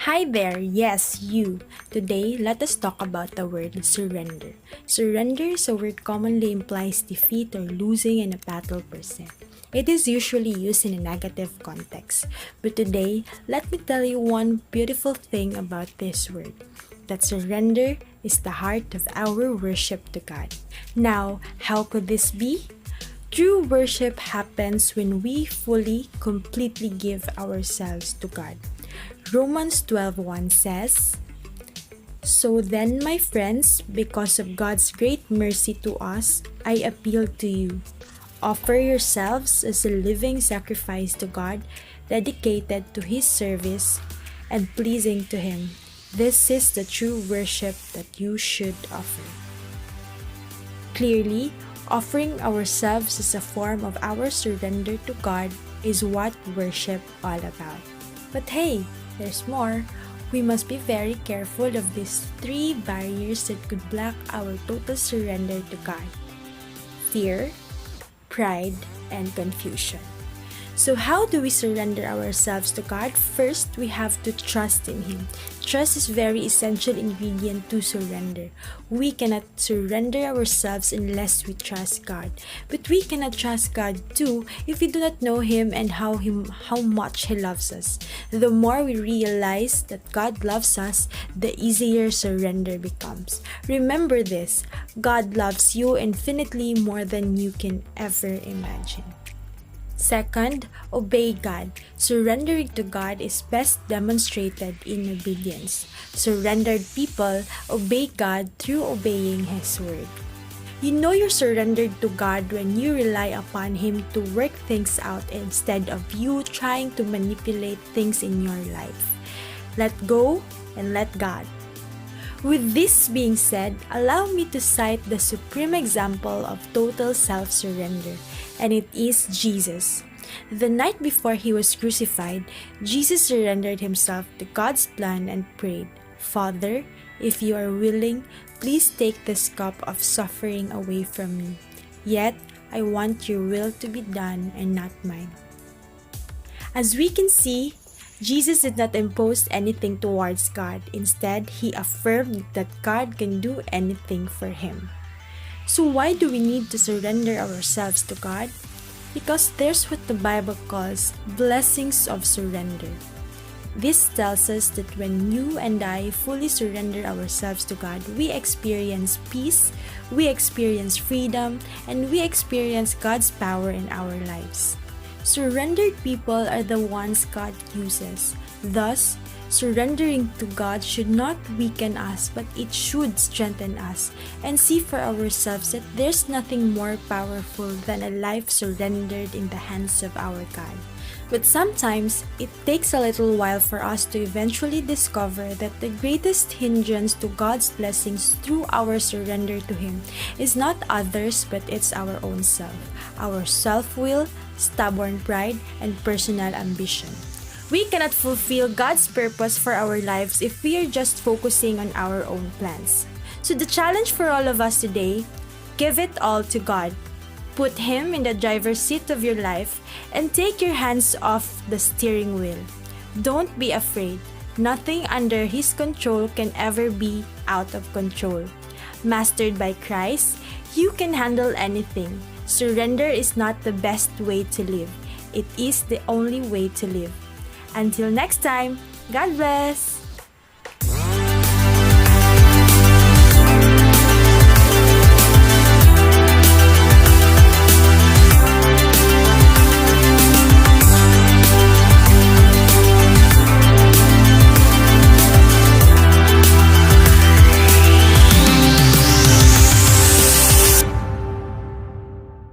Hi there, yes, you. Today, let us talk about the word surrender. Surrender is a word commonly implies defeat or losing in a battle per se. It is usually used in a negative context. But today, let me tell you one beautiful thing about this word. That surrender is the heart of our worship to God. Now, how could this be? True worship happens when we fully, completely give ourselves to God. Romans 12:1 says, "So then, my friends, because of God's great mercy to us, I appeal to you. Offer yourselves as a living sacrifice to God, dedicated to His service and pleasing to Him. This is the true worship that you should offer." Clearly, offering ourselves as a form of our surrender to God is what worship all about. But hey, there's more. We must be very careful of these three barriers that could block our total surrender to God: fear, pride, and confusion. So how do we surrender ourselves to God? First, we have to trust in Him. Trust is very essential ingredient to surrender. We cannot surrender ourselves unless we trust God. But we cannot trust God too if we do not know Him and how much He loves us. The more we realize that God loves us, the easier surrender becomes. Remember this: God loves you infinitely more than you can ever imagine. Second, obey God. Surrendering to God is best demonstrated in obedience. Surrendered people obey God through obeying His word. You know you're surrendered to God when you rely upon Him to work things out instead of you trying to manipulate things in your life. Let go and let God. With this being said, allow me to cite the supreme example of total self-surrender, and it is Jesus. The night before He was crucified, Jesus surrendered Himself to God's plan and prayed, "Father, if you are willing, please take this cup of suffering away from me. Yet, I want your will to be done and not mine." As we can see, Jesus did not impose anything towards God. Instead, He affirmed that God can do anything for Him. So why do we need to surrender ourselves to God? Because there's what the Bible calls blessings of surrender. This tells us that when you and I fully surrender ourselves to God, we experience peace, we experience freedom, and we experience God's power in our lives. Surrendered people are the ones God uses. Thus, surrendering to God should not weaken us, but it should strengthen us, and see for ourselves that there's nothing more powerful than a life surrendered in the hands of our God. But sometimes, it takes a little while for us to eventually discover that the greatest hindrance to God's blessings through our surrender to Him is not others, but it's our own self, our self-will, stubborn pride, and personal ambition. We cannot fulfill God's purpose for our lives if we are just focusing on our own plans. So the challenge for all of us today: give it all to God. Put Him in the driver's seat of your life and take your hands off the steering wheel. Don't be afraid. Nothing under His control can ever be out of control. Mastered by Christ, you can handle anything. Surrender is not the best way to live. It is the only way to live. Until next time, God bless!